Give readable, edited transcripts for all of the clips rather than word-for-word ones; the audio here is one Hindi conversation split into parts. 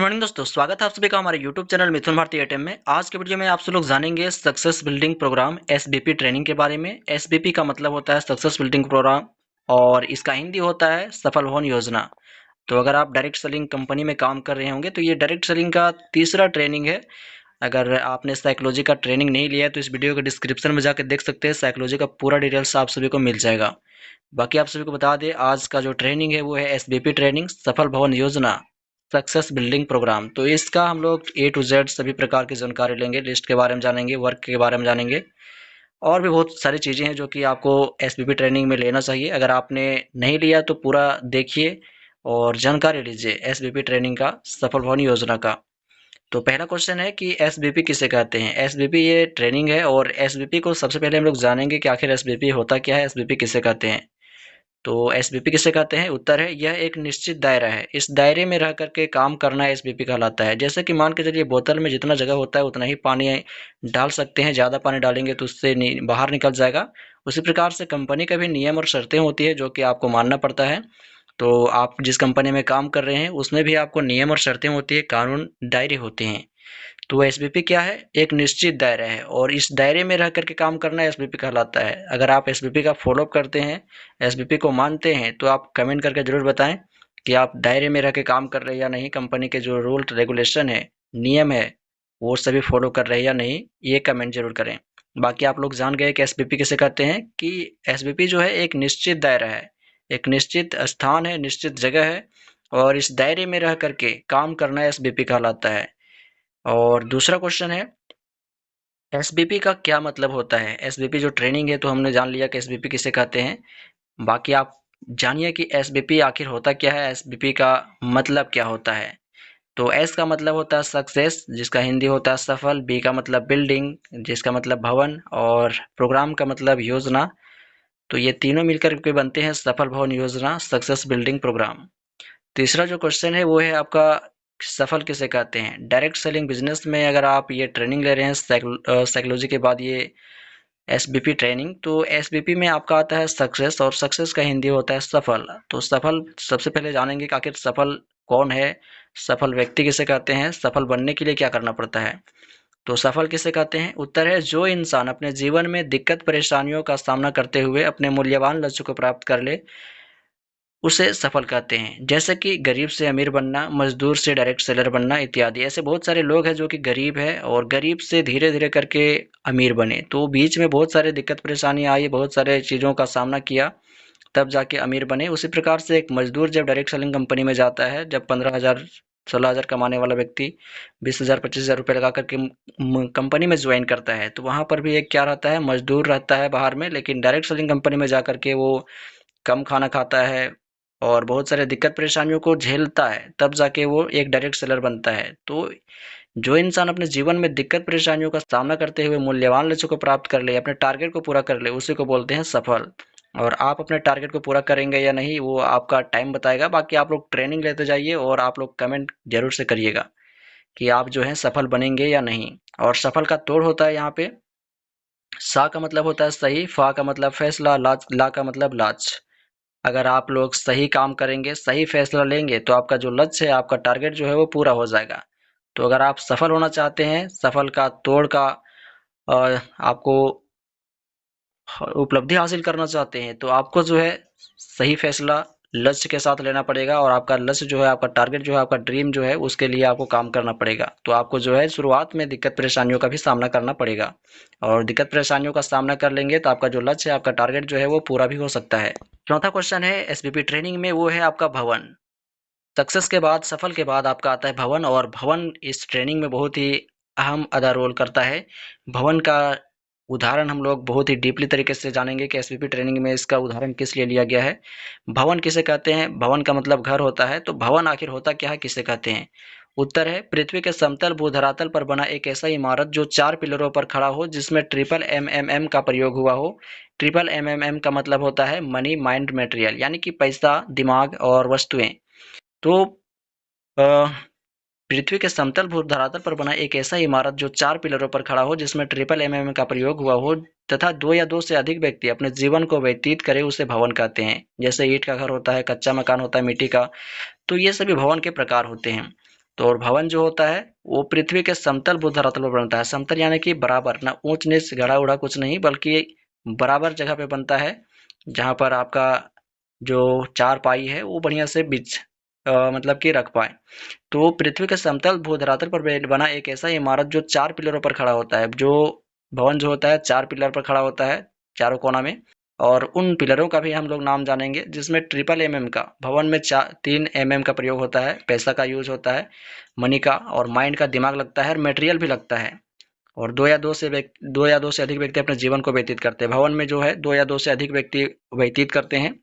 मॉर्निंग दोस्तों, स्वागत है आप सभी का हमारे YouTube channel Mithun Bharti ATM में। आज के वीडियो में आप सब लोग जानेंगे success building program SBP training के बारे में। एसबीपी का मतलब होता है सक्सेस बिल्डिंग प्रोग्राम और इसका हिंदी होता है सफल भवन योजना। तो अगर आप डायरेक्ट सेलिंग कंपनी में काम कर रहे होंगे तो ये डायरेक्ट सेलिंग का तीसरा ट्रेनिंग है। अगर आपने साइकोलॉजी का ट्रेनिंग नहीं लिया है तो इस वीडियो के डिस्क्रिप्शन में जाकर देख सकते हैं, साइकोलॉजी का पूरा डिटेल्स आप सभी को मिल जाएगा। बाकी आप सभी को बता दें, आज का जो ट्रेनिंग है वो है एसबीपी ट्रेनिंग सफल भवन योजना सक्सेस बिल्डिंग प्रोग्राम। तो इसका हम लोग ए टू जेड सभी प्रकार की जानकारी लेंगे, लिस्ट के बारे में जानेंगे, वर्क के बारे में जानेंगे और भी बहुत सारी चीज़ें हैं जो कि आपको एसबीपी ट्रेनिंग में लेना चाहिए। अगर आपने नहीं लिया तो पूरा देखिए और जानकारी लीजिए एसबीपी ट्रेनिंग का सफल भवन योजना का। तो पहला क्वेश्चन है कि एसबीपी किसे कहते हैं। एसबीपी ये ट्रेनिंग है और एसबीपी को सबसे पहले हम लोग जानेंगे कि आखिर एसबीपी होता क्या है, एसबीपी किसे कहते हैं। तो एसबीपी किसे कहते हैं, उत्तर है यह एक निश्चित दायरा है, इस दायरे में रह करके काम करना एसबीपी कहलाता है। जैसे कि मान के चलिए बोतल में जितना जगह होता है उतना ही पानी डाल सकते हैं, ज़्यादा पानी डालेंगे तो उससे बाहर निकल जाएगा। उसी प्रकार से कंपनी का भी नियम और शर्तें होती है जो कि आपको मानना पड़ता है। तो आप जिस कंपनी में काम कर रहे हैं उसमें भी आपको नियम और शर्तें होती है, कानून दायरे होते हैं। तो एसबीपी क्या है, एक निश्चित दायरा है और इस दायरे में रह करके काम करना एसबीपी कहलाता है। अगर आप एसबीपी का फॉलोअप करते हैं, एसबीपी को मानते हैं तो आप कमेंट करके जरूर बताएं कि आप दायरे में रह के काम कर रहे हैं या नहीं, कंपनी के जो रूल रेगुलेशन है, नियम है, वो सभी फॉलो कर रहे हैं या नहीं, ये कमेंट जरूर करें। बाकी आप लोग जान गए कि एसबीपी किसे कहते हैं, कि एसबीपी जो है एक निश्चित दायरा है, एक निश्चित स्थान है, निश्चित जगह है और इस दायरे में रह करके काम करना एसबीपी कहलाता है। और दूसरा क्वेश्चन है एसबीपी का क्या मतलब होता है। एसबीपी जो ट्रेनिंग है तो हमने जान लिया कि एसबीपी किसे कहते हैं। बाकी आप जानिए कि एसबीपी आखिर होता क्या है, एसबीपी का मतलब क्या होता है। तो एस का मतलब होता है सक्सेस, जिसका हिंदी होता है सफल। बी का मतलब बिल्डिंग, जिसका मतलब भवन। और प्रोग्राम का मतलब योजना। तो ये तीनों मिलकर के बनते हैं सफल भवन योजना, सक्सेस बिल्डिंग प्रोग्राम। तीसरा जो क्वेश्चन है वो है आपका सफल किसे कहते हैं। डायरेक्ट सेलिंग बिजनेस में अगर आप ये ट्रेनिंग ले रहे हैं साइकोलॉजी के बाद ये एसबीपी ट्रेनिंग, तो एसबीपी में आपका आता है सक्सेस और सक्सेस का हिंदी होता है सफल। तो सफल सबसे पहले जानेंगे कि आखिर सफल कौन है, सफल व्यक्ति किसे कहते हैं, सफल बनने के लिए क्या करना पड़ता है। तो सफल किसे कहते हैं, उत्तर है जो इंसान अपने जीवन में दिक्कत परेशानियों का सामना करते हुए अपने मूल्यवान लक्ष्य को प्राप्त कर ले, उसे सफल कहते हैं। जैसे कि गरीब से अमीर बनना, मजदूर से डायरेक्ट सेलर बनना इत्यादि। ऐसे बहुत सारे लोग हैं जो कि गरीब है और गरीब से धीरे धीरे करके अमीर बने, तो बीच में बहुत सारे दिक्कत परेशानी आई, बहुत सारे चीज़ों का सामना किया, तब जाके अमीर बने। उसी प्रकार से एक मजदूर जब डायरेक्ट सेलिंग कंपनी में जाता है, जब 15,000 16,000 कमाने वाला व्यक्ति 20,000 25,000 रुपये लगा करके कंपनी में ज्वाइन करता है, तो वहाँ पर भी एक क्या रहता है, मजदूर रहता है बाहर में, लेकिन डायरेक्ट सेलिंग कंपनी में जा करके वो कम खाना खाता है और बहुत सारे दिक्कत परेशानियों को झेलता है, तब जाके वो एक डायरेक्ट सेलर बनता है। तो जो इंसान अपने जीवन में दिक्कत परेशानियों का सामना करते हुए मूल्यवान लक्ष्य को प्राप्त कर ले, अपने टारगेट को पूरा कर ले, उसी को बोलते हैं सफल। और आप अपने टारगेट को पूरा करेंगे या नहीं वो आपका टाइम बताएगा। बाकी आप लोग ट्रेनिंग लेते जाइए और आप लोग कमेंट जरूर से करिएगा कि आप जो है सफल बनेंगे या नहीं। और सफल का तोड़ होता है यहाँ पे, सा का मतलब होता है सही, फा का मतलब फैसला, ला का मतलब लाच। अगर आप लोग सही काम करेंगे, सही फैसला लेंगे तो आपका जो लक्ष्य है, आपका टारगेट जो है वो पूरा हो जाएगा। तो अगर आप सफल होना चाहते हैं, सफल का तोड़ का आपको उपलब्धि हासिल करना चाहते हैं, तो आपको जो है सही फैसला लक्ष्य के साथ लेना पड़ेगा और आपका लक्ष्य जो है, आपका टारगेट जो है, आपका ड्रीम जो है, उसके लिए आपको काम करना पड़ेगा। तो आपको जो है शुरुआत में दिक्कत परेशानियों का भी सामना करना पड़ेगा और दिक्कत परेशानियों का सामना कर लेंगे तो आपका जो लक्ष्य है, आपका टारगेट जो है वो पूरा भी हो सकता है। चौथा क्वेश्चन है एसबीपी ट्रेनिंग में, वो है आपका भवन। सक्सेस के बाद, सफल के बाद आपका आता है भवन और भवन इस ट्रेनिंग में बहुत ही अहम अदा रोल करता है। भवन का उदाहरण हम लोग बहुत ही डीपली तरीके से जानेंगे कि एसवीपी ट्रेनिंग में इसका उदाहरण किस लिए लिया गया है। भवन किसे कहते हैं, भवन का मतलब घर होता है, तो भवन आखिर होता क्या है, किसे कहते हैं। उत्तर है पृथ्वी के समतल भूधरातल पर बना एक ऐसा इमारत जो 4 पिलरों पर खड़ा हो, जिसमें ट्रिपल एमएमएम का प्रयोग हुआ हो। ट्रिपल एमएमएम का मतलब होता है मनी माइंड मटेरियल, यानी कि पैसा, दिमाग और वस्तुएं। तो अ, पृथ्वी के समतल भू धरातल पर बना एक ऐसा इमारत जो 4 पिलरों पर खड़ा हो, जिसमें ट्रिपल एमएम का प्रयोग हुआ हो तथा 2 या 2 से अधिक व्यक्ति अपने जीवन को व्यतीत करें, उसे भवन कहते हैं। जैसे ईंट का घर होता है, कच्चा मकान होता है मिट्टी का, तो ये सभी भवन के प्रकार होते हैं। तो और भवन जो होता है वो पृथ्वी के समतल भू धरातल पर बनता है। समतल यानी कि बराबर, ना ऊंच नीच गड़ा उड़ा कुछ नहीं, बल्कि बराबर जगह पे बनता है, जहाँ पर आपका जो चार पाई है वो बढ़िया से बिछ मतलब कि रख पाए। तो पृथ्वी के समतल भूधरातल पर बना एक ऐसा इमारत जो चार पिलरों पर खड़ा होता है। जो भवन जो होता है चार पिलर पर खड़ा होता है, चारों कोना में। और उन पिलरों का भी हम लोग नाम जानेंगे, जिसमें ट्रिपल एमएम का भवन में 3 एमएम का प्रयोग होता है, पैसा का यूज होता है, मनी का और माइंड का दिमाग लगता है, और मटेरियल भी लगता है। और दो या दो से अधिक व्यक्ति अपने जीवन को व्यतीत करते हैं। भवन में जो है दो या दो से अधिक व्यक्ति व्यतीत करते हैं,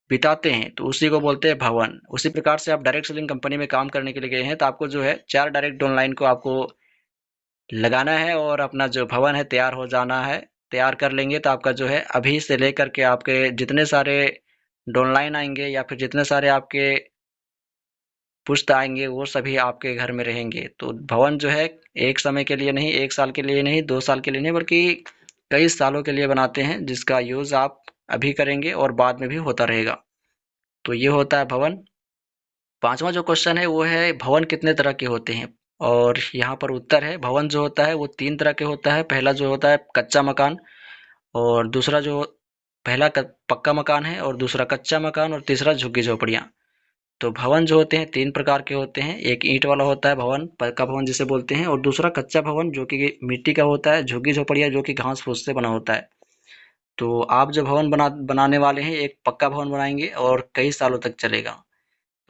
बिताते हैं, तो उसी को बोलते हैं भवन। उसी प्रकार से आप डायरेक्ट सेलिंग कंपनी में काम करने के लिए गए हैं, तो आपको जो है 4 डायरेक्ट ऑनलाइन को आपको लगाना है और अपना जो भवन है तैयार हो जाना है। तैयार कर लेंगे तो आपका जो है अभी से लेकर के आपके जितने सारे डाउनलाइन आएंगे या फिर जितने सारे आपके पुश्त आएंगे वो सभी आपके घर में रहेंगे। तो भवन जो है एक समय के लिए नहीं, 1 साल के लिए नहीं, 2 साल के लिए नहीं, बल्कि कई सालों के लिए बनाते हैं, जिसका यूज आप अभी करेंगे और बाद में भी होता रहेगा। तो ये होता है भवन। पांचवा जो क्वेश्चन है वो है भवन कितने तरह के होते हैं। और यहाँ पर उत्तर है भवन जो होता है वो 3 तरह के होता है। पहला जो होता है कच्चा मकान, और दूसरा जो पक्का मकान है, और दूसरा कच्चा मकान, और तीसरा झुग्गी झोपड़ियाँ। तो भवन जो होते हैं 3 प्रकार के होते हैं। एक ईंट वाला होता है भवन, पक्का भवन जिसे बोलते हैं, और दूसरा कच्चा भवन जो कि मिट्टी का होता है, झुग्गी झोपड़िया जो कि घास फूस से बना होता है। तो आप जो भवन बनाने वाले हैं एक पक्का भवन बनाएंगे और कई सालों तक चलेगा।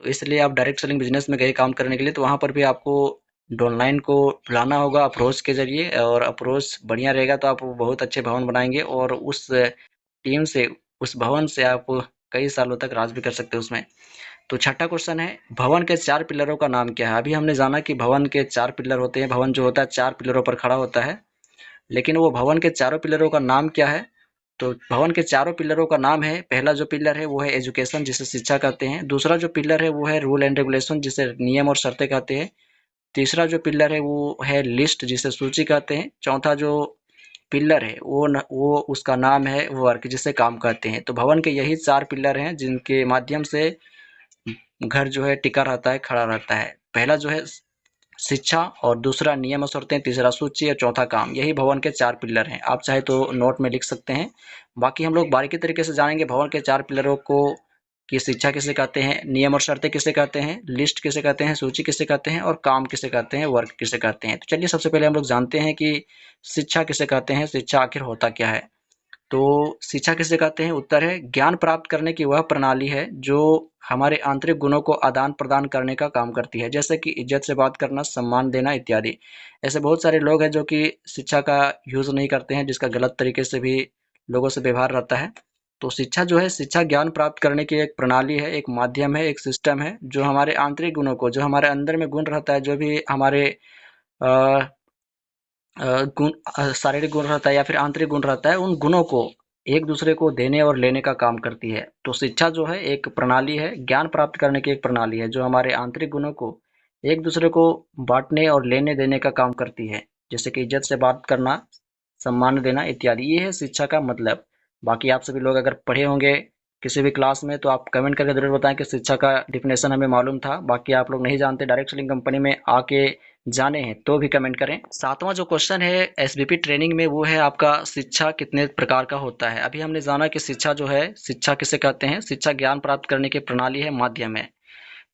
तो इसलिए आप डायरेक्ट सेलिंग बिजनेस में गए काम करने के लिए, तो वहाँ पर भी आपको डाउनलाइन को लाना होगा अप्रोच के जरिए, और अप्रोच बढ़िया रहेगा तो आप बहुत अच्छे भवन बनाएंगे, और उस टीम से, उस भवन से आप कई सालों तक राज भी कर सकते हैं उसमें। तो छठा क्वेश्चन है भवन के 4 पिलरों का नाम क्या है। अभी हमने जाना कि भवन के 4 पिलर होते हैं, भवन जो होता है 4 पिलरों पर खड़ा होता है, लेकिन वो भवन के चारों पिलरों का नाम क्या है। तो भवन के चारों पिलरों का नाम है, पहला जो पिलर है वो है एजुकेशन जिसे शिक्षा कहते हैं, दूसरा जो पिलर है वो है रूल एंड रेगुलेशन जिसे नियम और शर्तें कहते हैं, तीसरा जो पिलर है वो है लिस्ट जिसे सूची कहते हैं, चौथा जो पिलर है वो उसका नाम है वर्क जिसे काम कहते हैं। तो भवन के यही 4 पिलर हैं जिनके माध्यम से घर जो है टिका रहता है, खड़ा रहता है। पहला जो है शिक्षा, और दूसरा नियम और शर्तें, तीसरा सूची और चौथा काम। यही भवन के 4 पिलर हैं। आप चाहे तो नोट में लिख सकते हैं। बाकी हम लोग बारीकी तरीके से जानेंगे भवन के 4 पिलरों को, कि शिक्षा किसे कहते हैं, नियम और शर्तें किसे कहते हैं, लिस्ट किसे कहते हैं, सूची किसे कहते हैं, और काम किसे कहते हैं, वर्क किसे कहते हैं। तो चलिए सबसे पहले हम लोग जानते हैं कि शिक्षा किसे कहते हैं, शिक्षा आखिर होता क्या है। तो शिक्षा किसे कहते हैं, उत्तर है ज्ञान प्राप्त करने की वह प्रणाली है जो हमारे आंतरिक गुणों को आदान प्रदान करने का काम करती है, जैसे कि इज्जत से बात करना, सम्मान देना इत्यादि। ऐसे बहुत सारे लोग हैं जो कि शिक्षा का यूज नहीं करते हैं, जिसका गलत तरीके से भी लोगों से व्यवहार रहता है। तो शिक्षा जो है, शिक्षा ज्ञान प्राप्त करने की एक प्रणाली है, एक माध्यम है, एक सिस्टम है, जो हमारे आंतरिक गुणों को, जो हमारे अंदर में गुण रहता है, जो भी हमारे अ, शारीरिक गुण रहता है या फिर आंतरिक गुण रहता है, उन गुणों को एक दूसरे को देने और लेने का काम करती है। तो शिक्षा जो है एक प्रणाली है, ज्ञान प्राप्त करने की एक प्रणाली है, जो हमारे आंतरिक गुणों को एक दूसरे को बांटने और लेने देने का काम करती है, जैसे कि इज्जत से बात करना, सम्मान देना इत्यादि। ये है शिक्षा का मतलब। बाकी आप सभी लोग अगर पढ़े होंगे किसी भी क्लास में, तो आप कमेंट करके जरूर बताएं कि शिक्षा का डिफिनेशन हमें मालूम था। बाकी आप लोग नहीं जानते, डायरेक्ट सेलिंग कंपनी में आके जाने हैं तो भी कमेंट करें। सातवां जो क्वेश्चन है एसबीपी ट्रेनिंग में, वो है आपका शिक्षा कितने प्रकार का होता है। अभी हमने जाना कि शिक्षा जो है, शिक्षा किसे कहते हैं, शिक्षा ज्ञान प्राप्त करने की प्रणाली है, माध्यम है।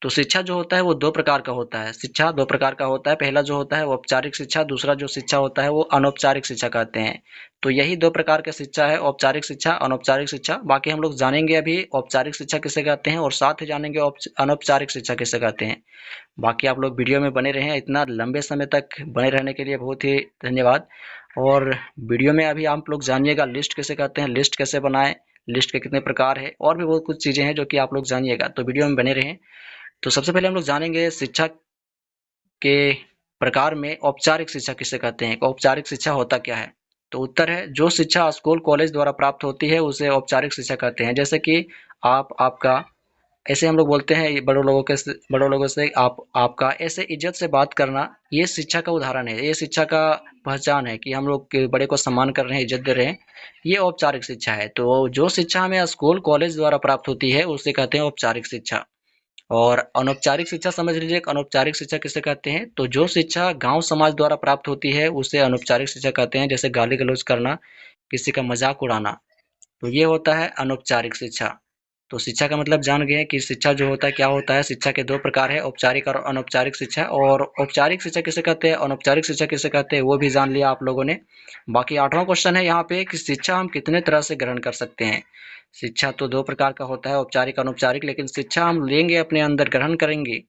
तो शिक्षा जो होता है वो 2 प्रकार का होता है। शिक्षा 2 प्रकार का होता है। पहला जो होता है वो औपचारिक शिक्षा, दूसरा जो शिक्षा होता है वो अनौपचारिक शिक्षा कहते हैं। तो यही 2 प्रकार का शिक्षा है, औपचारिक शिक्षा, अनौपचारिक शिक्षा। बाकी हम लोग जानेंगे अभी औपचारिक शिक्षा किसे कहते हैं, और साथ ही जानेंगे अनौपचारिक शिक्षा किसे कहते हैं। बाकी आप लोग वीडियो में बने रहें। इतना लंबे समय तक बने रहने के लिए बहुत ही धन्यवाद। और वीडियो में अभी आप लोग जानिएगा लिस्ट किसे कहते हैं, लिस्ट कैसे बनाएं, लिस्ट के कितने प्रकार है, और भी बहुत कुछ चीज़ें हैं जो कि आप लोग जानिएगा। तो वीडियो में बने रहें। तो सबसे पहले हम लोग जानेंगे शिक्षा के प्रकार में औपचारिक शिक्षा किसे कहते हैं, औपचारिक शिक्षा होता क्या है। तो उत्तर है जो शिक्षा स्कूल कॉलेज द्वारा प्राप्त होती है उसे औपचारिक शिक्षा कहते हैं। जैसे कि आपका, ऐसे हम लोग बोलते हैं बड़ों लोगों से आप, आपका, ऐसे इज्जत से बात करना, ये शिक्षा का उदाहरण है, ये शिक्षा का पहचान है कि हम लोग के बड़े को सम्मान कर रहे हैं, इज्जत दे रहे हैं। ये औपचारिक शिक्षा है। तो जो शिक्षा हमें स्कूल कॉलेज द्वारा प्राप्त होती है उसे कहते हैं औपचारिक शिक्षा। और अनौपचारिक शिक्षा समझ लीजिए, अनौपचारिक शिक्षा किसे कहते हैं, तो जो शिक्षा गांव समाज द्वारा प्राप्त होती है उसे अनौपचारिक शिक्षा कहते हैं, जैसे गाली गलौज करना, किसी का मजाक उड़ाना, तो ये होता है अनौपचारिक शिक्षा। तो शिक्षा का मतलब जान गए कि शिक्षा जो होता है क्या होता है। शिक्षा के दो प्रकार है, औपचारिक और अनौपचारिक शिक्षा। और औपचारिक शिक्षा किसे कहते हैं, अनौपचारिक शिक्षा किसे कहते हैं, वो भी जान लिया आप लोगों ने। बाकी 8वां क्वेश्चन है यहाँ पे कि शिक्षा हम कितने तरह से ग्रहण कर सकते हैं। शिक्षा तो दो प्रकार का होता है, औपचारिक अनौपचारिक, लेकिन शिक्षा हम लेंगे अपने अंदर ग्रहण करेंगे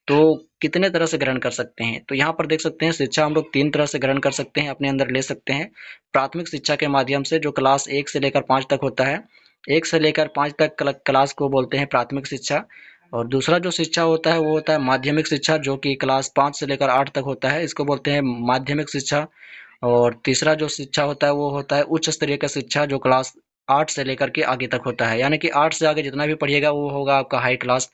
तो कितने तरह से ग्रहण कर सकते हैं। तो यहाँ पर देख सकते हैं शिक्षा हम लोग 3 तरह से ग्रहण कर सकते हैं, अपने अंदर ले सकते हैं। प्राथमिक शिक्षा के माध्यम से, जो क्लास 1 से लेकर 5 तक होता है, 1 से लेकर 5 तक क्लास को बोलते हैं प्राथमिक शिक्षा। और दूसरा जो शिक्षा होता है वो होता है माध्यमिक शिक्षा, जो कि क्लास 5 से लेकर 8 तक होता है, इसको बोलते हैं माध्यमिक शिक्षा। और तीसरा जो शिक्षा होता है वो होता है उच्च स्तरीय का शिक्षा, जो क्लास 8 से लेकर के आगे तक होता है, यानी कि 8 से आगे जितना भी पढ़िएगा वो होगा आपका हाई क्लास,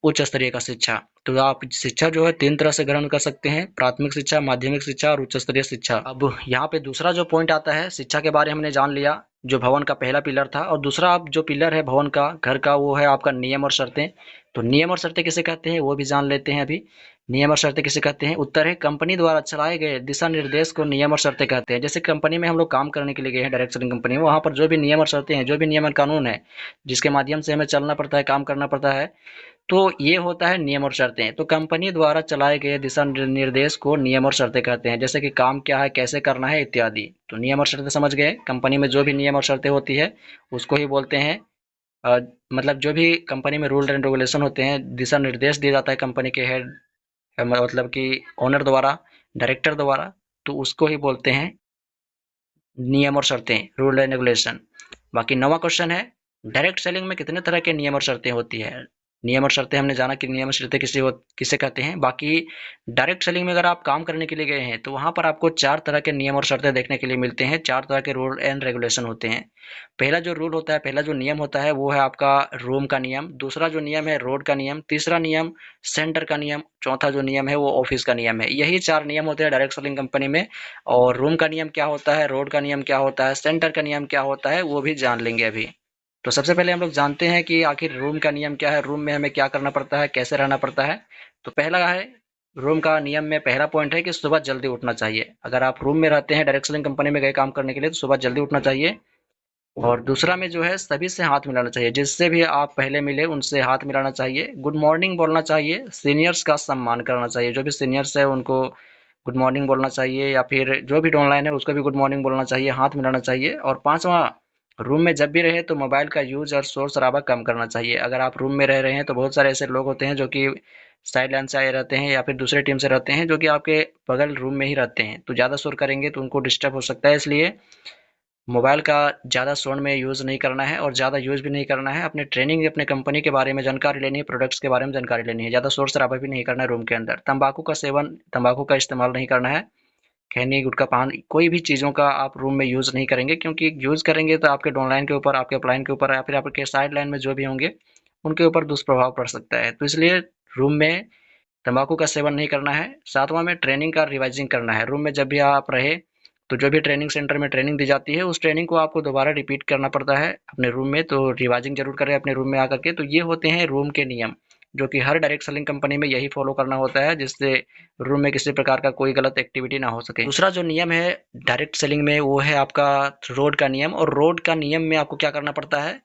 उच्च स्तरीय का शिक्षा। तो आप शिक्षा जो है 3 तरह से ग्रहण कर सकते हैं, प्राथमिक शिक्षा, माध्यमिक शिक्षा और उच्च स्तरीय शिक्षा। अब यहाँ पे दूसरा जो पॉइंट आता है, शिक्षा के बारे में हमने जान लिया, जो भवन का पहला पिलर था। और दूसरा अब जो पिलर है भवन का, घर का, वो है आपका नियम और शर्तें। तो नियम और शर्तें किसे कहते हैं वो भी जान लेते हैं अभी। नियम और शर्तें किसे कहते हैं, उत्तर है कंपनी द्वारा चलाए गए दिशा निर्देश को नियम और शर्तें कहते हैं। जैसे कंपनी में हम लोग काम करने के लिए गए हैं, डायरेक्ट सेलिंग कंपनी में, वहाँ पर जो भी नियम और शर्तें हैं, जो भी नियम और कानून है, जिसके माध्यम से हमें चलना पड़ता है, काम करना पड़ता है, तो ये होता है नियम और शर्तें। तो कंपनी द्वारा चलाए गए दिशा निर्देश को नियम और शर्तें कहते हैं, जैसे कि काम क्या है, कैसे करना है, इत्यादि। तो नियम और शर्तें समझ गए, कंपनी में जो भी नियम और शर्तें होती है उसको ही बोलते हैं मतलब जो भी कंपनी में रूल एंड रेगुलेशन होते हैं, दिशा निर्देश दिया जाता है कंपनी के हेड, मतलब कि ओनर द्वारा, डायरेक्टर द्वारा, तो उसको ही बोलते हैं नियम और शर्तें, रूल एंड रेगुलेशन। बाकी 9वां क्वेश्चन है, डायरेक्ट सेलिंग में कितने तरह के नियम और शर्तें होती है। नियम और शर्तें हमने जाना कि नियम और शर्तें किसे कहते हैं। बाकी डायरेक्ट सेलिंग में अगर आप काम करने के लिए गए हैं तो वहां पर आपको 4 तरह के नियम और शर्तें देखने के लिए मिलते हैं, 4 तरह के रूल एंड रेगुलेशन होते हैं। पहला जो रूल होता है, पहला जो नियम होता है वो है आपका रूम का नियम। दूसरा जो नियम है रोड का नियम। तीसरा नियम सेंटर का नियम। चौथा जो नियम है वो ऑफिस का नियम है। यही 4 नियम होते हैं डायरेक्ट सेलिंग कंपनी में। और रूम का नियम क्या होता है, रोड का नियम क्या होता है, सेंटर का नियम क्या होता है, वो भी जान लेंगे अभी। तो सबसे पहले हम लोग जानते हैं कि आखिर रूम का नियम क्या है, रूम में हमें क्या करना पड़ता है, कैसे रहना पड़ता है। तो पहला है, रूम का नियम में पहला पॉइंट है कि सुबह जल्दी उठना चाहिए। अगर आप रूम में रहते हैं, डायरेक्ट सेलिंग कंपनी में गए काम करने के लिए, तो सुबह जल्दी उठना चाहिए। और दूसरा में जो है सभी से हाथ मिलाना चाहिए, जिससे भी आप पहले मिले उनसे हाथ मिलाना चाहिए, गुड मॉर्निंग बोलना चाहिए, सीनियर्स का सम्मान करना चाहिए, जो भी सीनियर्स है उनको गुड मॉर्निंग बोलना चाहिए, या फिर जो भी ऑनलाइन है उसको भी गुड मॉर्निंग बोलना चाहिए, हाथ मिलाना चाहिए। और पांचवा, रूम में जब भी रहे तो मोबाइल का यूज और शोर शराबा कम करना चाहिए। अगर आप रूम में रह रहे हैं तो बहुत सारे ऐसे लोग होते हैं जो कि साइड लाइन से आए रहते हैं या फिर दूसरे टीम से रहते हैं, जो कि आपके बगल रूम में ही रहते हैं, तो ज़्यादा शोर करेंगे तो उनको डिस्टर्ब हो सकता है। इसलिए मोबाइल का ज़्यादा शोर में यूज़ नहीं करना है और ज़्यादा यूज़ भी नहीं करना है। अपने ट्रेनिंग, अपने कंपनी के बारे में जानकारी लेनी है, प्रोडक्ट्स के बारे में जानकारी लेनी है। ज़्यादा शोर शराबा भी नहीं करना है रूम के अंदर। तंबाकू का सेवन, तंबाकू का इस्तेमाल नहीं करना है। खैनी, गुटखा, पान, कोई भी चीज़ों का आप रूम में यूज़ नहीं करेंगे, क्योंकि यूज़ करेंगे तो आपके डाउनलाइन के ऊपर, आपके अपलाइन के ऊपर, या फिर आपके साइड लाइन में जो भी होंगे उनके ऊपर दुष्प्रभाव पड़ सकता है। तो इसलिए रूम में तंबाकू का सेवन नहीं करना है। सातवां में ट्रेनिंग का रिवाइजिंग करना है। रूम में जब भी आप रहे तो जो भी ट्रेनिंग सेंटर में ट्रेनिंग दी जाती है उस ट्रेनिंग को आपको दोबारा रिपीट करना पड़ता है अपने रूम में, तो रिवाइजिंग जरूर करें अपने रूम में आकर के। तो ये होते हैं रूम के नियम, जो कि हर डायरेक्ट सेलिंग कंपनी में यही फॉलो करना होता है, जिससे रूम में किसी प्रकार का कोई गलत एक्टिविटी ना हो सके। दूसरा जो नियम है डायरेक्ट सेलिंग में वो है आपका रोड का नियम। और रोड का नियम में आपको क्या करना पड़ता है,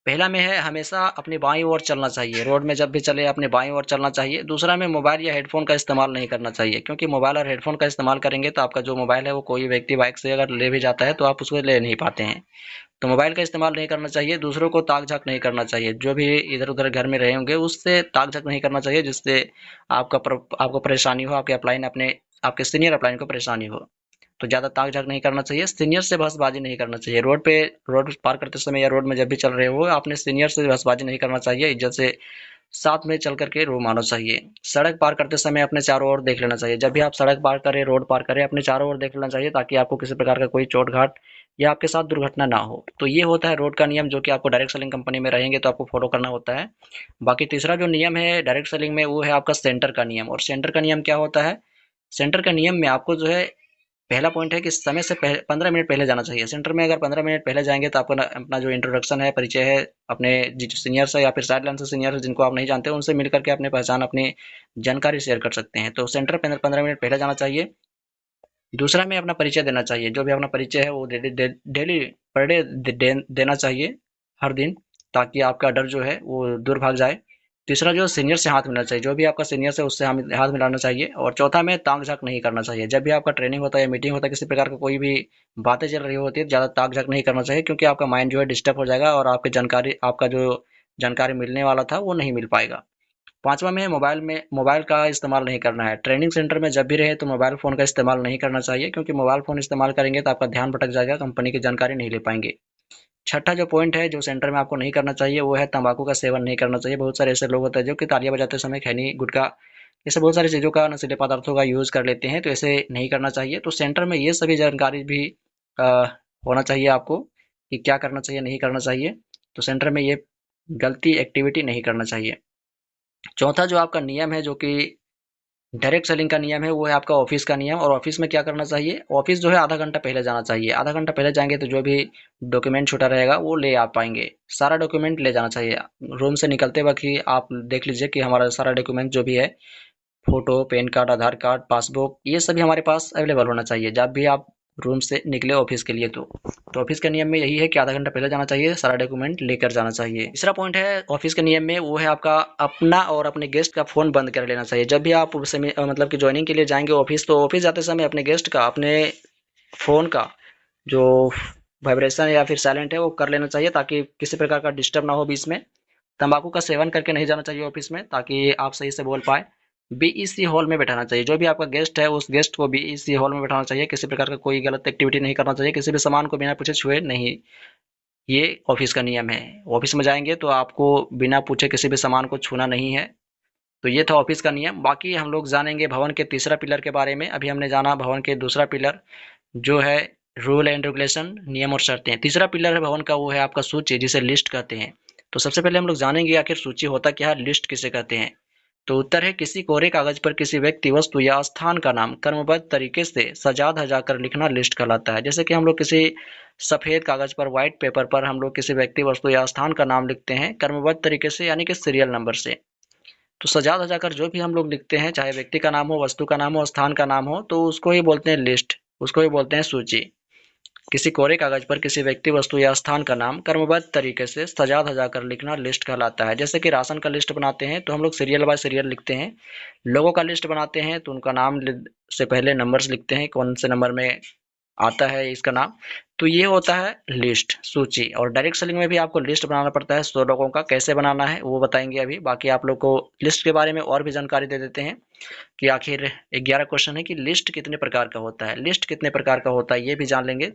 पहला में है हमेशा अपनी बाईं ओर चलना चाहिए, रोड में जब भी चले अपने बाईं ओर चलना चाहिए। दूसरा में मोबाइल या हेडफोन का इस्तेमाल नहीं करना चाहिए, क्योंकि मोबाइल और हेडफोन का इस्तेमाल करेंगे तो आपका जो मोबाइल है वो कोई व्यक्ति बाइक से अगर ले भी जाता है तो आप उसको ले नहीं पाते हैं। तो मोबाइल का इस्तेमाल नहीं करना चाहिए। दूसरों को ताक झाक नहीं करना चाहिए, जो भी इधर उधर घर में रहे होंगे उससे ताक झाक नहीं करना चाहिए, जिससे आपको परेशानी हो, आपके अपलाइन, अपने आपके सीनियर अपलाइन को परेशानी हो। तो ज़्यादा ताक झाक नहीं करना चाहिए, सीनियर से बहसबाजी नहीं करना चाहिए। रोड पार करते समय या रोड में जब भी चल रहे हो आपने सीनियर से बहसबाजी नहीं करना चाहिए, इज्जत से साथ में चल करके रूम आना चाहिए। सड़क पार करते समय अपने चारों ओर देख लेना चाहिए। जब भी आप सड़क पार करें, रोड पार करें, अपने चारों ओर देख लेना चाहिए, ताकि आपको किसी प्रकार का कोई चोट घाट या आपके साथ दुर्घटना ना हो। तो ये होता है रोड का नियम, जो कि आपको डायरेक्ट सेलिंग कंपनी में रहेंगे तो आपको फॉलो करना होता है। बाकी तीसरा जो नियम है डायरेक्ट सेलिंग में वो है आपका सेंटर का नियम। और सेंटर का नियम क्या होता है, सेंटर का नियम में आपको जो है पहला पॉइंट है कि समय से 15 मिनट पहले जाना चाहिए। सेंटर में अगर 15 मिनट पहले जाएंगे तो आपका अपना जो इंट्रोडक्शन है, परिचय है, अपने सीनियर से या फिर साइड से सीनियर जिनको आप नहीं जानते उनसे मिल करके अपने पहचान, अपनी जानकारी शेयर कर सकते हैं। तो सेंटर 15 मिनट पहले जाना चाहिए। दूसरा में अपना परिचय देना चाहिए। जो भी अपना परिचय है वो डेली पर डे देना चाहिए, हर दिन, ताकि आपका डर जो है वो दूर भाग जाए। तीसरा जो सीनियर से हाथ मिलाना चाहिए। जो भी आपका सीनियर है उससे हाथ मिलाना चाहिए। और चौथा में ताक झाक नहीं करना चाहिए। जब भी आपका ट्रेनिंग होता है या मीटिंग होता है, किसी प्रकार का कोई भी बातें चल रही होती है, ज़्यादा ताक झाक नहीं करना चाहिए, क्योंकि आपका माइंड जो है डिस्टर्ब हो जाएगा और आपका जो जानकारी मिलने वाला था वो नहीं मिल पाएगा। पांचवा में है मोबाइल का इस्तेमाल नहीं करना है। ट्रेनिंग सेंटर में जब भी रहे तो मोबाइल फ़ोन का इस्तेमाल नहीं करना चाहिए, क्योंकि मोबाइल फ़ोन इस्तेमाल करेंगे तो आपका ध्यान भटक जाएगा, कंपनी की जानकारी नहीं ले पाएंगे। छठा जो पॉइंट है जो सेंटर में आपको नहीं करना चाहिए वो है तंबाकू का सेवन नहीं करना चाहिए। बहुत सारे ऐसे लोग होते हैं जो कि तालियां बजाते समय खैनी, गुटखा, ऐसे बहुत सारी चीज़ों का, नशीले पदार्थों का यूज़ कर लेते हैं, तो ऐसे नहीं करना चाहिए। तो सेंटर में ये सभी जानकारी भी अ, होना चाहिए आपको, कि क्या करना चाहिए, नहीं करना चाहिए। तो सेंटर में ये गलती एक्टिविटी नहीं करना चाहिए। चौथा जो आपका नियम है, जो कि डायरेक्ट सेलिंग का नियम है, वो है आपका ऑफिस का नियम। और ऑफिस में क्या करना चाहिए, ऑफिस जो है आधा घंटा पहले जाना चाहिए। आधा घंटा पहले जाएंगे तो जो भी डॉक्यूमेंट छूटा रहेगा वो ले आ पाएंगे। सारा डॉक्यूमेंट ले जाना चाहिए। रूम से निकलते वक्त ही आप देख लीजिए कि हमारा सारा डॉक्यूमेंट जो भी है, फोटो, पैन कार्ड, आधार कार्ड, पासबुक, ये सभी हमारे पास अवेलेबल होना चाहिए जब भी आप रूम से निकले ऑफिस के लिए। तो ऑफिस के नियम में यही है कि आधा घंटा पहले जाना चाहिए, सारा डॉक्यूमेंट लेकर जाना चाहिए। तीसरा पॉइंट है ऑफिस के नियम में, वो है आपका अपना और अपने गेस्ट का फ़ोन बंद कर लेना चाहिए। जब भी आप मतलब कि ज्वाइनिंग के लिए जाएंगे ऑफिस, तो ऑफिस जाते समय अपने गेस्ट का, अपने फ़ोन का जो वाइब्रेशन या फिर साइलेंट है वो कर लेना चाहिए, ताकि किसी प्रकार का डिस्टर्ब ना हो बीच में। तंबाकू का सेवन करके नहीं जाना चाहिए ऑफिस में, ताकि आप सही से बोल पाए। बीईसी हॉल में बैठाना चाहिए। जो भी आपका गेस्ट है उस गेस्ट को बीईसी हॉल में बैठाना चाहिए। किसी प्रकार का कोई गलत एक्टिविटी नहीं करना चाहिए। किसी भी सामान को बिना पूछे छुए नहीं। ये ऑफिस का नियम है। ऑफिस में जाएंगे तो आपको बिना पूछे किसी भी सामान को छूना नहीं है। तो ये था ऑफिस का नियम। बाकी हम लोग जानेंगे भवन के तीसरा पिलर के बारे में। अभी हमने जाना भवन के दूसरा पिलर, जो है रूल एंड रेगुलेशन, नियम और शर्तें। तीसरा पिलर है भवन का, वो है आपका सूची, जिसे लिस्ट कहते हैं। तो सबसे पहले हम लोग जानेंगे आखिर सूची होता क्या है, लिस्ट किसे कहते हैं। तो उत्तर है किसी कोरे कागज पर किसी व्यक्ति, वस्तु या स्थान का नाम क्रमबद्ध तरीके से सजा धजा कर लिखना लिस्ट कहलाता है। जैसे कि हम लोग किसी सफेद कागज पर, व्हाइट पेपर पर हम लोग किसी व्यक्ति, वस्तु या स्थान का नाम लिखते हैं क्रमबद्ध तरीके से, यानी कि सीरियल नंबर से। तो सजा धजा कर जो भी हम लोग लिखते हैं, चाहे व्यक्ति का नाम हो, वस्तु का नाम हो, स्थान का नाम हो, तो उसको ही बोलते हैं लिस्ट, उसको ही बोलते हैं सूची। किसी कोरे कागज पर किसी व्यक्ति, वस्तु या स्थान का नाम क्रमबद्ध तरीके से सजा धजा कर लिखना लिस्ट कहलाता है। जैसे कि राशन का लिस्ट बनाते हैं तो हम लोग सीरियल बाय सीरियल लिखते हैं। लोगों का लिस्ट बनाते हैं तो उनका नाम से पहले नंबर्स लिखते हैं, कौन से नंबर में आता है इसका नाम। तो ये होता है लिस्ट, सूची। और डायरेक्ट सेलिंग में भी आपको लिस्ट बनाना पड़ता है 100 लोगों का। कैसे बनाना है वो बताएंगे अभी। बाकी आप लोग को लिस्ट के बारे में और भी जानकारी दे देते हैं, कि आखिर 11 क्वेश्चन है कि लिस्ट कितने प्रकार का होता है। लिस्ट कितने प्रकार का होता है ये भी जान लेंगे।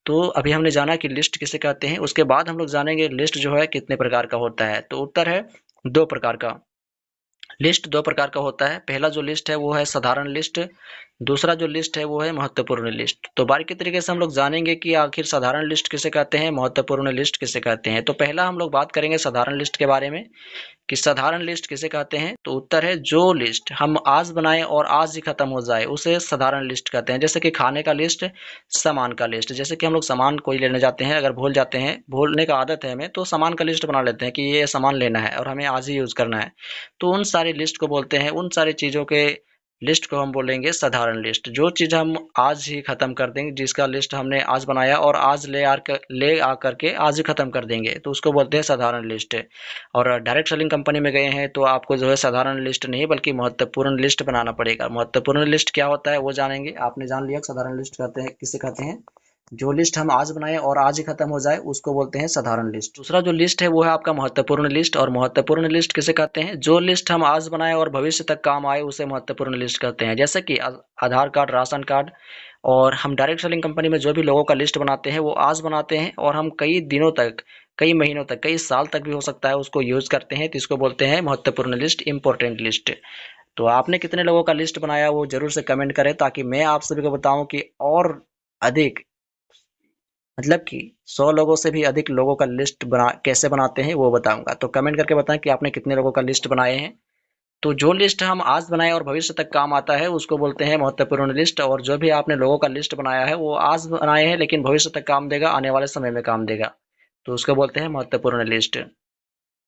तो अभी हमने जाना कि लिस्ट किसे कहते हैं, उसके बाद हम लोग जानेंगे लिस्ट जो है कितने प्रकार का होता है। तो उत्तर है 2 प्रकार का। लिस्ट 2 प्रकार का होता है। पहला जो लिस्ट है वो है साधारण लिस्ट, दूसरा जो लिस्ट है वो है महत्वपूर्ण लिस्ट। तो बारीकी तरीके से हम लोग जानेंगे कि आखिर साधारण लिस्ट किसे कहते हैं, महत्वपूर्ण लिस्ट किसे कहते हैं। तो पहला हम लोग बात करेंगे साधारण लिस्ट के बारे में, कि साधारण लिस्ट किसे कहते हैं। तो उत्तर है जो लिस्ट हम आज बनाएं और आज ही खत्म हो जाए उसे साधारण लिस्ट कहते हैं। जैसे कि खाने का लिस्ट, सामान का लिस्ट। जैसे कि हम लोग सामान कोई लेने जाते हैं, अगर भूल जाते हैं, भूलने का आदत है हमें, तो सामान का लिस्ट बना लेते हैं कि ये सामान लेना है और हमें आज ही यूज करना है। तो उन सारी लिस्ट को बोलते हैं, उन सारी चीजों के लिस्ट को हम बोलेंगे साधारण लिस्ट। जो चीज हम आज ही खत्म कर देंगे, जिसका लिस्ट हमने आज बनाया और आज ले आ करके आज ही खत्म कर देंगे, तो उसको बोलते हैं साधारण लिस्ट। और डायरेक्ट सेलिंग कंपनी में गए हैं तो आपको जो है साधारण लिस्ट नहीं बल्कि महत्वपूर्ण लिस्ट बनाना पड़ेगा। महत्वपूर्ण लिस्ट क्या होता है वो जानेंगे। आपने जान लिया साधारण लिस्ट कहते हैं किसे कहते हैं, जो लिस्ट हम आज बनाए और आज ही खत्म हो जाए उसको बोलते हैं साधारण लिस्ट। दूसरा जो लिस्ट है वो है आपका महत्वपूर्ण लिस्ट। और महत्वपूर्ण लिस्ट किसे कहते हैं, जो लिस्ट हम आज बनाए और भविष्य तक काम आए उसे महत्वपूर्ण लिस्ट कहते हैं। जैसे कि आधार कार्ड, राशन कार्ड। और हम डायरेक्ट सेलिंग कंपनी में जो भी लोगों का लिस्ट बनाते हैं वो आज बनाते हैं और हम कई दिनों तक, कई महीनों तक, कई साल तक भी हो सकता है उसको यूज करते हैं, तो इसको बोलते हैं महत्वपूर्ण लिस्ट, इंपॉर्टेंट लिस्ट। तो आपने कितने लोगों का लिस्ट बनाया वो जरूर से कमेंट करें, ताकि मैं आप सभी को बताऊं कि और अधिक, मतलब कि 100 लोगों से भी अधिक लोगों का लिस्ट कैसे बनाते हैं वो बताऊंगा। तो कमेंट करके बताएं कि आपने कितने लोगों का लिस्ट बनाए हैं। तो जो लिस्ट हम आज बनाए और भविष्य तक काम आता है उसको बोलते हैं महत्वपूर्ण लिस्ट। और जो भी आपने लोगों का लिस्ट बनाया है वो आज बनाए हैं लेकिन भविष्य तक काम देगा, आने वाले समय में काम देगा, तो उसको बोलते हैं महत्वपूर्ण लिस्ट।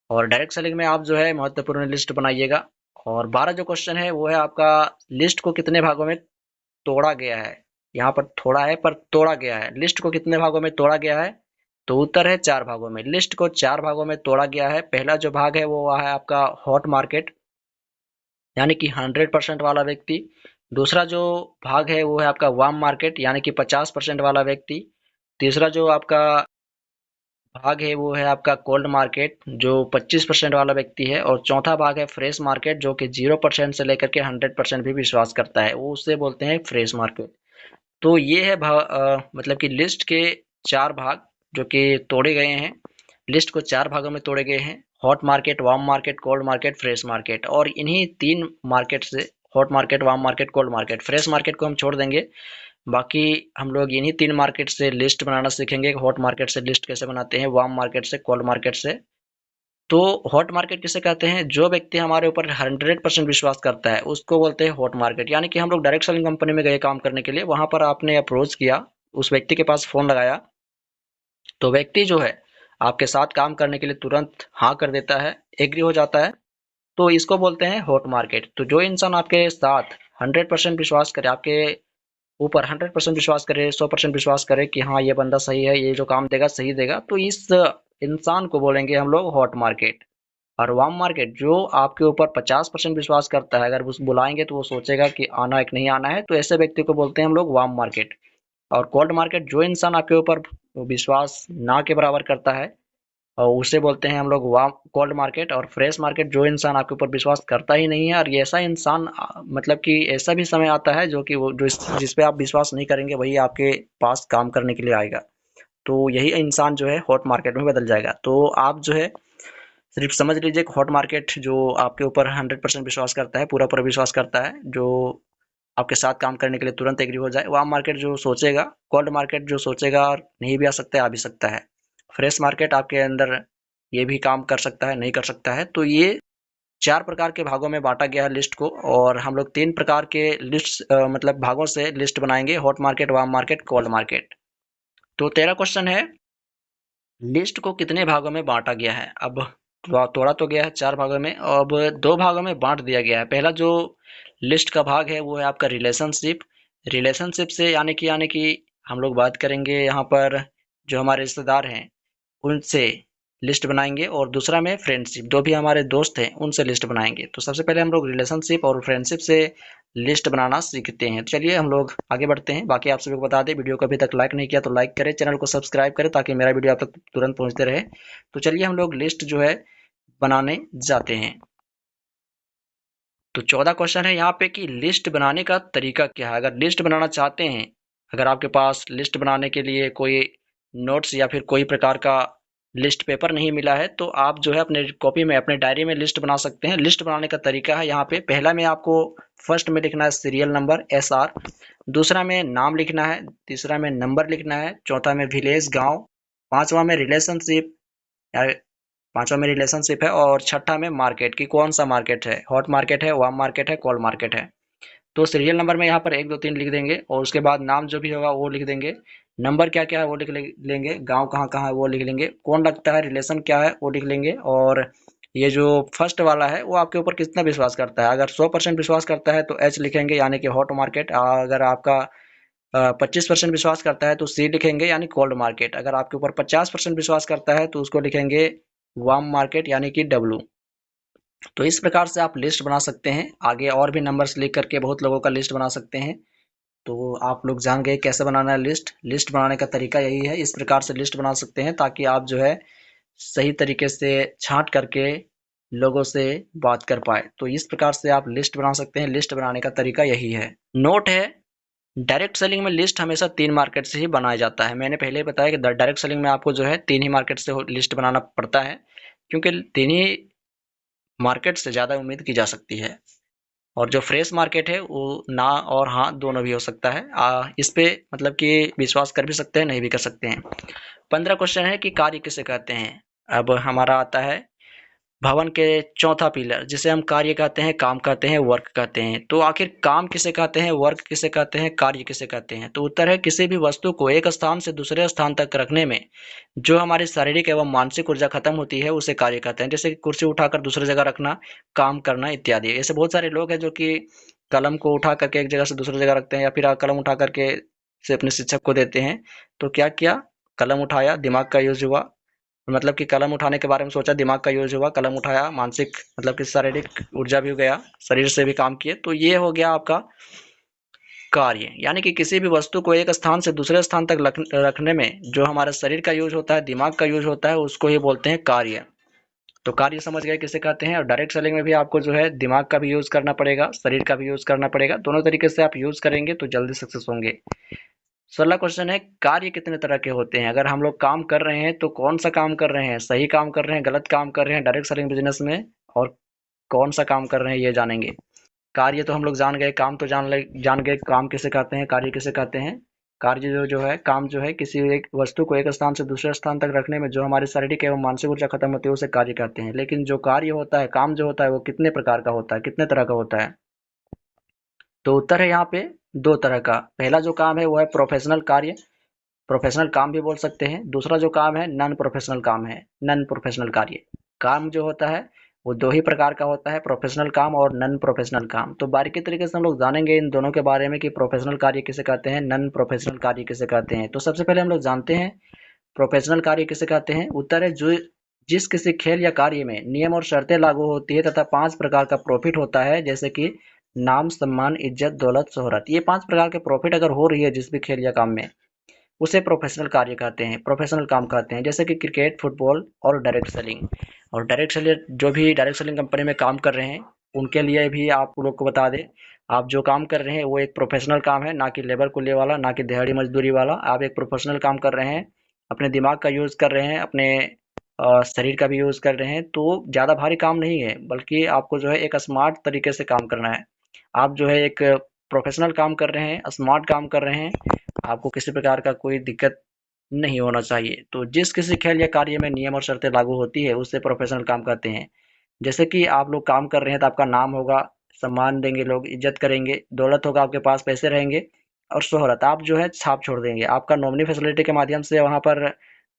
और डायरेक्ट सेलिंग में आप जो है महत्वपूर्ण लिस्ट बनाइएगा। और 12 जो क्वेश्चन है वो है आपका, लिस्ट को कितने भागों में तोड़ा गया है। यहाँ पर थोड़ा है पर तोड़ा गया है, लिस्ट को कितने भागों में तोड़ा गया है, तो उत्तर है 4 भागों में। लिस्ट को 4 भागों में तोड़ा गया है। पहला जो भाग है वो है आपका हॉट मार्केट, यानी कि 100% वाला व्यक्ति। दूसरा जो भाग है वो है आपका वार्म मार्केट, यानी कि 50% वाला व्यक्ति। तीसरा जो आपका भाग है वो है आपका कोल्ड मार्केट, जो 25% वाला व्यक्ति है। और चौथा भाग है फ्रेश मार्केट, जो कि 0% से लेकर के 100% भी विश्वास करता है, वो उससे बोलते हैं फ्रेश मार्केट। तो ये है मतलब कि लिस्ट के 4 भाग जो कि तोड़े गए हैं। लिस्ट को 4 भागों में तोड़े गए हैं, hot market, warm market, cold market, fresh market. और इन्हीं 3 मार्केट से, hot market, warm market, cold market, fresh market को हम छोड़ देंगे। बाकी हम लोग इन्हीं 3 मार्केट से लिस्ट बनाना सीखेंगे। हॉट मार्केट से लिस्ट कैसे बनाते हैं, वार्म मार्केट से, कोल्ड मार्केट से। तो हॉट मार्केट किसे कहते हैं, जो व्यक्ति हमारे ऊपर 100% विश्वास करता है उसको बोलते हैं हॉट मार्केट। यानी कि हम लोग डायरेक्ट सेलिंग कंपनी में गए काम करने के लिए, वहां पर आपने अप्रोच किया, उस व्यक्ति के पास फोन लगाया, तो व्यक्ति जो है आपके साथ काम करने के लिए तुरंत हाँ कर देता है, एग्री हो जाता है, तो इसको बोलते हैं हॉट मार्केट। तो जो इंसान आपके साथ 100% विश्वास करे, आपके ऊपर 100% विश्वास करे, 100% विश्वास करे कि हाँ ये बंदा सही है, ये जो काम देगा सही देगा, तो इस इंसान को बोलेंगे हम लोग हॉट मार्केट। और वार्म मार्केट, जो आपके ऊपर 50% विश्वास करता है, अगर उस बुलाएंगे तो वो सोचेगा कि आना है कि नहीं आना है, तो ऐसे व्यक्ति को बोलते हैं हम लोग वार्म मार्केट। और कोल्ड मार्केट, जो इंसान आपके ऊपर विश्वास ना के बराबर करता है, और उसे बोलते हैं हम लोग वार्म कोल्ड मार्केट। और फ्रेश मार्केट, जो इंसान आपके ऊपर विश्वास करता ही नहीं है, और ये ऐसा इंसान मतलब कि ऐसा भी समय आता है जो कि वो जो जिस पे आप विश्वास नहीं करेंगे वही आपके पास काम करने के लिए आएगा, तो यही इंसान जो है हॉट मार्केट में बदल जाएगा। तो आप जो है सिर्फ समझ लीजिए कि हॉट मार्केट जो आपके ऊपर 100% विश्वास करता है, पूरा पूरा विश्वास करता है, जो आपके साथ काम करने के लिए तुरंत एग्री हो जाए। वार्म मार्केट जो सोचेगा, कोल्ड मार्केट जो सोचेगा और नहीं भी आ सकता है, आ भी सकता है। फ्रेश मार्केट आपके अंदर ये भी काम कर सकता है, नहीं कर सकता है। तो ये 4 प्रकार के भागों में बांटा गया है लिस्ट को। और हम लोग 3 प्रकार के लिस्ट मतलब भागों से लिस्ट बनाएंगे, hot market, warm market, cold market. तो 13 क्वेश्चन है, लिस्ट को कितने भागों में बांटा गया है। अब तोड़ा तो गया है 4 भागों में, अब 2 भागों में बांट दिया गया है। पहला जो लिस्ट का भाग है वो है आपका रिलेशनशिप। रिलेशनशिप से यानी कि हम लोग बात करेंगे यहाँ पर जो हमारे रिश्तेदार हैं उनसे लिस्ट बनाएंगे। और दूसरा में फ्रेंडशिप, जो भी हमारे दोस्त हैं उनसे लिस्ट बनाएंगे। तो सबसे पहले हम लोग रिलेशनशिप और फ्रेंडशिप से लिस्ट बनाना सीखते हैं। चलिए हम लोग आगे बढ़ते हैं। बाकी आप सभी को बता दें, वीडियो को अभी तक लाइक नहीं किया तो लाइक करें, चैनल को सब्सक्राइब करें ताकि मेरा वीडियो आप तक तुरंत पहुंचते रहे। तो चलिए हम लोग लिस्ट जो है बनाने जाते हैं। तो 14 क्वेश्चन है यहाँ पे कि लिस्ट बनाने का तरीका क्या है। अगर लिस्ट बनाना चाहते हैं, अगर आपके पास लिस्ट बनाने के लिए कोई नोट्स या फिर कोई प्रकार का लिस्ट पेपर नहीं मिला है, तो आप जो है अपने कॉपी में, अपने डायरी में लिस्ट बना सकते हैं। लिस्ट बनाने का तरीका है यहाँ पे, पहला में आपको फर्स्ट में लिखना है सीरियल नंबर SR, दूसरा में नाम लिखना है, तीसरा में नंबर लिखना है, चौथा में विलेज गांव, पांचवा में रिलेशनशिप, पांचवा में रिलेशनशिप है, और छठा में मार्केट की कौन सा मार्केट है, हॉट मार्केट है, वार्म मार्केट है, कोल्ड मार्केट है। तो सीरियल नंबर में यहाँ पर 1 2 3 लिख देंगे, और उसके बाद नाम जो भी होगा वो लिख देंगे, नंबर क्या क्या है वो लिख लेंगे, गांव कहाँ कहाँ है वो लिख लेंगे, कौन लगता है, रिलेशन क्या है वो लिख लेंगे। और ये जो फर्स्ट वाला है वो आपके ऊपर कितना विश्वास करता है। अगर 100% विश्वास करता है तो H लिखेंगे यानी कि हॉट मार्केट। अगर आपका 25% विश्वास करता है तो C लिखेंगे यानी कोल्ड मार्केट। अगर आपके ऊपर 50% विश्वास करता है तो उसको लिखेंगे वार्म मार्केट यानी कि W। तो इस प्रकार से आप लिस्ट बना सकते हैं। आगे और भी नंबर्स लिख करके बहुत लोगों का लिस्ट बना सकते हैं। तो आप लोग जान गए कैसे बनाना है लिस्ट। लिस्ट बनाने का तरीका यही है, इस प्रकार से लिस्ट बना सकते हैं ताकि आप जो है सही तरीके से छांट करके लोगों से बात कर पाए। तो इस प्रकार से आप लिस्ट बना सकते हैं। लिस्ट बनाने का तरीका यही है। नोट है, डायरेक्ट सेलिंग में लिस्ट हमेशा 3 मार्केट से ही बनाया जाता है। मैंने पहले ही बताया कि डायरेक्ट सेलिंग में आपको जो है 3 ही मार्केट से लिस्ट बनाना पड़ता है, क्योंकि 3 ही मार्केट से ज़्यादा उम्मीद की जा सकती है। और जो फ्रेश मार्केट है वो ना और हाँ दोनों भी हो सकता है। इस पे मतलब कि विश्वास कर भी सकते हैं, नहीं भी कर सकते हैं। 15 क्वेश्चन है कि कार्य किसे कहते हैं। अब हमारा आता है भवन के चौथा पिलर जिसे हम कार्य कहते हैं, काम कहते हैं, वर्क कहते हैं। तो आखिर काम किसे कहते हैं, वर्क किसे कहते हैं, कार्य किसे कहते हैं? तो उत्तर है किसी भी वस्तु को एक स्थान से दूसरे स्थान तक रखने में जो हमारी शारीरिक एवं मानसिक ऊर्जा खत्म होती है उसे कार्य कहते हैं। जैसे कि कुर्सी उठाकर दूसरी जगह रखना, काम करना इत्यादि। ऐसे बहुत सारे लोग हैं जो कि कलम को उठा करके एक जगह से दूसरी जगह रखते हैं, या फिर कलम उठा करके से अपने शिक्षक को देते हैं। तो क्या किया, कलम उठाया, दिमाग का यूज हुआ, मतलब कि कलम उठाने के बारे में सोचा, दिमाग का यूज हुआ, कलम उठाया, मानसिक मतलब कि शारीरिक ऊर्जा भी गया, शरीर से भी काम किए। तो ये हो गया आपका कार्य। यानी कि किसी भी वस्तु को एक स्थान से दूसरे स्थान तक रखने में जो हमारे शरीर का यूज होता है, दिमाग का यूज होता है, उसको ही बोलते हैं कार्य। तो कार्य समझ गए किसे कहते हैं। और डायरेक्ट सेलिंग में भी आपको जो है दिमाग का भी यूज करना पड़ेगा, शरीर का भी यूज करना पड़ेगा। दोनों तरीके से आप यूज करेंगे तो जल्दी सक्सेस होंगे। 16 क्वेश्चन है, कार्य कितने तरह के होते हैं? अगर हम लोग काम कर रहे हैं तो कौन सा काम कर रहे हैं, सही काम कर रहे हैं, गलत काम कर रहे हैं डायरेक्ट सेलिंग बिजनेस में, और कौन सा काम कर रहे हैं ये जानेंगे। कार्य तो हम लोग जान गए, काम तो जान गए, काम किसे कहते हैं, कार्य किसे कहते हैं। कार्य जो है, काम जो है किसी एक वस्तु को एक स्थान से दूसरे स्थान तक रखने में जो हमारी शारीरिक एवं मानसिक ऊर्जा खत्म होती है उसे कार्य कहते हैं। लेकिन जो कार्य होता है, काम जो होता है, वो कितने प्रकार का होता है, कितने तरह का होता है? तो उत्तर है यहाँ पे दो तरह का। पहला जो काम है वो है प्रोफेशनल कार्य, प्रोफेशनल काम भी बोल सकते हैं। दूसरा जो काम है नॉन प्रोफेशनल काम है, नॉन प्रोफेशनल कार्य। काम जो होता है वो दो ही प्रकार का होता है, प्रोफेशनल काम और नॉन प्रोफेशनल काम। तो बारीकी तरीके से हम लोग जानेंगे इन दोनों के बारे में कि प्रोफेशनल कार्य किसे कहते हैं, नॉन प्रोफेशनल कार्य किसे कहते हैं। तो सबसे पहले हम लोग जानते हैं प्रोफेशनल कार्य किसे कहते हैं। उत्तर है जो जिस किसी खेल या कार्य में नियम और शर्तें लागू होती है तथा 5 प्रकार का प्रॉफिट होता है, जैसे कि नाम, सम्मान, इज्जत, दौलत, शोहरत। ये 5 प्रकार के प्रॉफिट अगर हो रही है जिस भी खेल या काम में, उसे प्रोफेशनल कार्य कहते हैं, प्रोफेशनल काम कहते हैं। जैसे कि क्रिकेट, फुटबॉल और डायरेक्ट सेलिंग। और डायरेक्ट सेलिंग जो भी डायरेक्ट सेलिंग कंपनी में काम कर रहे हैं उनके लिए भी आप लोग को बता दें, आप जो काम कर रहे हैं वो एक प्रोफेशनल काम है, ना कि लेबर कुल्ले वाला, ना कि दिहाड़ी मजदूरी वाला। आप एक प्रोफेशनल काम कर रहे हैं, अपने दिमाग का यूज़ कर रहे हैं, अपने शरीर का भी यूज़ कर रहे हैं। तो ज़्यादा भारी काम नहीं है, बल्कि आपको जो है एक स्मार्ट तरीके से काम करना है। आप जो है एक प्रोफेशनल काम कर रहे हैं, स्मार्ट काम कर रहे हैं, आपको किसी प्रकार का कोई दिक्कत नहीं होना चाहिए। तो जिस किसी खेल या कार्य में नियम और शर्तें लागू होती है उसे प्रोफेशनल काम कहते हैं। जैसे कि आप लोग काम कर रहे हैं तो आपका नाम होगा, सम्मान देंगे लोग, इज्जत करेंगे, दौलत होगा, आपके पास पैसे रहेंगे, और शोहरत, आप जो है छाप छोड़ देंगे। आपका नॉमिनी फैसिलिटी के माध्यम से वहाँ पर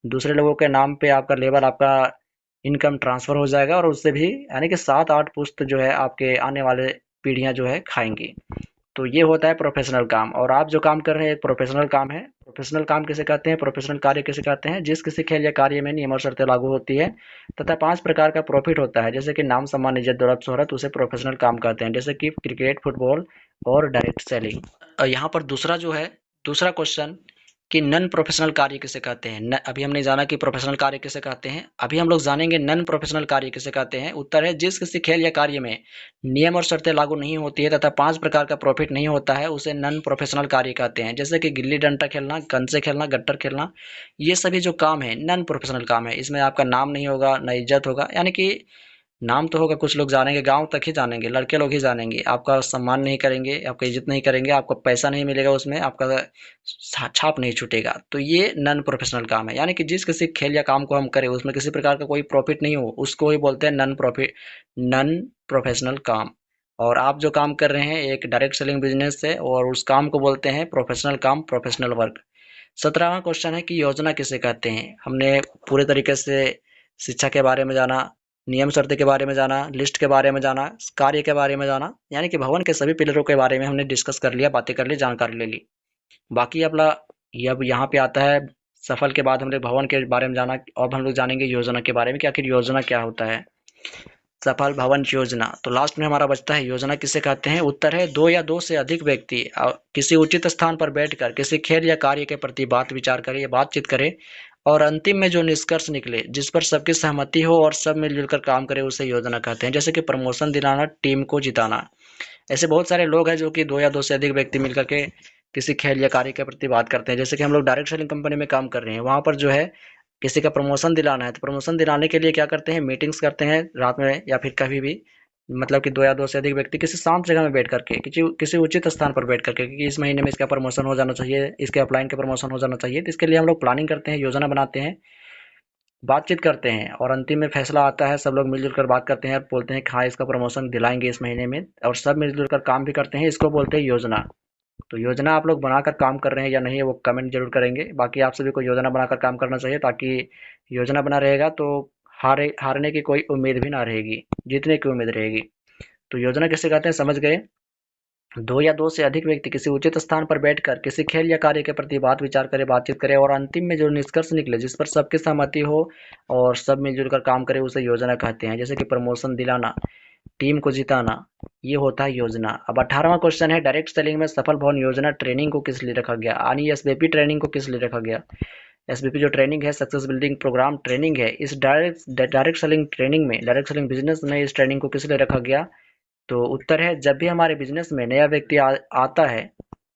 दूसरे लोगों के नाम पे आपका लेबर, आपका इनकम ट्रांसफर हो जाएगा, और उससे भी यानी कि 7-8 पुश्त जो है आपके आने वाले पीढ़ियाँ जो है खाएंगी। तो ये होता है प्रोफेशनल काम। और आप जो काम कर रहे हैं एक प्रोफेशनल काम है। प्रोफेशनल काम किसे कहते हैं, प्रोफेशनल कार्य किसे कहते हैं? जिस किसी खेल या कार्य में नियम और शर्तें लागू होती है तथा 5 प्रकार का प्रॉफिट होता है, जैसे कि नाम, सम्मान, इज्जत, दौलत, शोहरत, उसे प्रोफेशनल काम कहते हैं। जैसे कि क्रिकेट, फुटबॉल और डायरेक्ट सेलिंग। यहाँ पर दूसरा जो है, दूसरा क्वेश्चन कि नॉन प्रोफेशनल कार्य किसे कहते हैं। अभी हमने जाना कि प्रोफेशनल कार्य किसे कहते हैं, अभी हम लोग जानेंगे नॉन प्रोफेशनल कार्य किसे कहते हैं। उत्तर है जिस किसी खेल या कार्य में नियम और शर्तें लागू नहीं होती है तथा 5 प्रकार का प्रॉफिट नहीं होता है उसे नॉन प्रोफेशनल कार्य कहते हैं। जैसे कि गिल्ली डंडा खेलना, कंचे खेलना, गट्टर खेलना, ये सभी जो काम है नॉन प्रोफेशनल काम है। इसमें आपका नाम नहीं होगा, ना इज्जत होगा, यानी कि नाम तो होगा, कुछ लोग जानेंगे, गांव तक ही जानेंगे, लड़के लोग ही जानेंगे, आपका सम्मान नहीं करेंगे, आपका इज्जत नहीं करेंगे, आपको पैसा नहीं मिलेगा, उसमें आपका छाप नहीं छूटेगा। तो ये नॉन प्रोफेशनल काम है। यानी कि जिस किसी खेल या काम को हम करें उसमें किसी प्रकार का कोई प्रॉफिट नहीं हो, उसको ही बोलते हैं नॉन प्रोफेशनल काम। और आप जो काम कर रहे हैं एक डायरेक्ट सेलिंग बिजनेस है, और उस काम को बोलते हैं प्रोफेशनल काम, प्रोफेशनल वर्क। 17वां क्वेश्चन है कि योजना किसे कहते हैं। हमने पूरे तरीके से शिक्षा के बारे में जाना, नियम शर्तें के बारे में जाना, लिस्ट के बारे में जाना, कार्य के बारे में जाना, यानी कि भवन के सभी पिलरों के बारे में हमने डिस्कस कर लिया, बातें कर ली, जानकारी ले ली। बाकी अपना ये अब यहाँ पे आता है, सफल के बाद हमने भवन के बारे में जाना। अब हम लोग जानेंगे योजना के बारे में कि आखिर योजना क्या होता है। सफल भवन योजना। तो लास्ट में हमारा बचता है योजना किसे कहते हैं। उत्तर है दो या दो से अधिक व्यक्ति किसी उचित स्थान पर बैठकर किसी खेल या कार्य के प्रति बात विचार करें या बातचीत करें, और अंतिम में जो निष्कर्ष निकले जिस पर सबकी सहमति हो और सब मिलजुल कर काम करें उसे योजना कहते हैं। जैसे कि प्रमोशन दिलाना, टीम को जिताना। ऐसे बहुत सारे लोग हैं जो कि दो या दो से अधिक व्यक्ति मिलकर के किसी खेल या कार्य के प्रति बात करते हैं। जैसे कि हम लोग डायरेक्ट सेलिंग कंपनी में काम कर रहे हैं, वहाँ पर जो है किसी का प्रमोशन दिलाना है, तो प्रमोशन दिलाने के लिए क्या करते हैं, मीटिंग्स करते हैं रात में या फिर कभी भी, मतलब कि दो या दो से अधिक व्यक्ति किसी शांत जगह में बैठ करके, किसी किसी उचित स्थान पर बैठ करके, क्योंकि इस महीने में इसका प्रमोशन हो जाना चाहिए, इसके अपलाइन का प्रमोशन हो जाना चाहिए, तो इसके लिए हम लोग प्लानिंग करते हैं, योजना बनाते हैं। बातचीत करते हैं और अंतिम में फैसला आता है। सब लोग मिलजुल कर बात करते हैं और बोलते हैं कि हाँ, इसका प्रमोशन दिलाएंगे इस महीने में, और सब मिलजुल कर काम भी करते हैं। इसको बोलते हैं योजना। तो योजना आप लोग बनाकर काम कर रहे हैं या नहीं है वो कमेंट जरूर करेंगे। बाकी आप सभी को योजना बनाकर काम करना चाहिए, ताकि योजना बना रहेगा तो हारने की कोई उम्मीद भी ना रहेगी, जीतने की उम्मीद रहेगी। तो योजना किसे कहते हैं समझ गए। दो या दो से अधिक व्यक्ति किसी उचित स्थान पर बैठकर किसी खेल या कार्य के प्रति बात विचार करें, बातचीत करें, और अंतिम में जो निष्कर्ष निकले जिस पर सबकी सहमति हो और सब मिलजुल कर काम करें, उसे योजना कहते हैं। जैसे कि प्रमोशन दिलाना, टीम को जिताना, ये होता है योजना। अब 18वां क्वेश्चन है, डायरेक्ट सेलिंग में सफल भवन योजना ट्रेनिंग को किस लिए रखा गया, यानी एसबीपी ट्रेनिंग को किस लिए रखा गया। एसबीपी जो ट्रेनिंग है, सक्सेस बिल्डिंग प्रोग्राम ट्रेनिंग है, इस डायरेक्ट सेलिंग ट्रेनिंग में, डायरेक्ट सेलिंग बिजनेस में इस ट्रेनिंग को किस लिए रखा गया। तो उत्तर है, जब भी हमारे बिजनेस में नया व्यक्ति आता है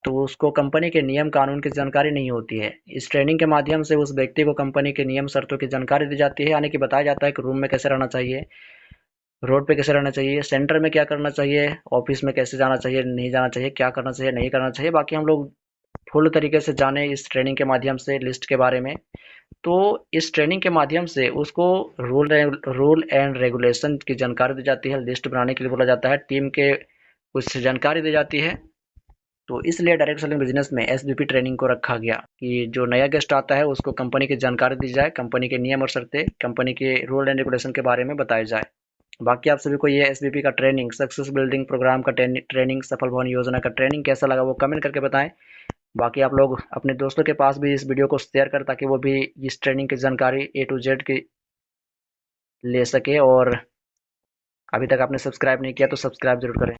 तो उसको कंपनी के नियम कानून की जानकारी नहीं होती है। इस ट्रेनिंग के माध्यम से उस व्यक्ति को कंपनी के नियम शर्तों की जानकारी दी जाती है, यानी कि बताया जाता है कि रूम में कैसे रहना चाहिए, रोड पे कैसे रहना चाहिए, सेंटर में क्या करना चाहिए, ऑफिस में कैसे जाना चाहिए नहीं जाना चाहिए, क्या करना चाहिए नहीं करना चाहिए। बाकी हम लोग फुल तरीके से जाने इस ट्रेनिंग के माध्यम से लिस्ट के बारे में। तो इस ट्रेनिंग के माध्यम से उसको रूल एंड रेगुलेशन की जानकारी दी जाती है, लिस्ट बनाने के लिए बोला जाता है, टीम के कुछ जानकारी दी जाती है। तो इसलिए डायरेक्ट सेलिंग बिजनेस में एसबीपी ट्रेनिंग को रखा गया कि जो नया गेस्ट आता है उसको कंपनी की जानकारी दी जाए, कंपनी के नियम और शर्तें, कंपनी के रूल एंड रेगुलेशन के बारे में बताया जाए। बाकी आप सभी को ये एसबीपी का ट्रेनिंग, सक्सेस बिल्डिंग प्रोग्राम का ट्रेनिंग, सफल भवन योजना का ट्रेनिंग कैसा लगा वो कमेंट करके बताएं। बाकी आप लोग अपने दोस्तों के पास भी इस वीडियो को शेयर करें, ताकि वो भी इस ट्रेनिंग की जानकारी ए टू जेड की ले सके। और अभी तक आपने सब्सक्राइब नहीं किया तो सब्सक्राइब जरूर करें।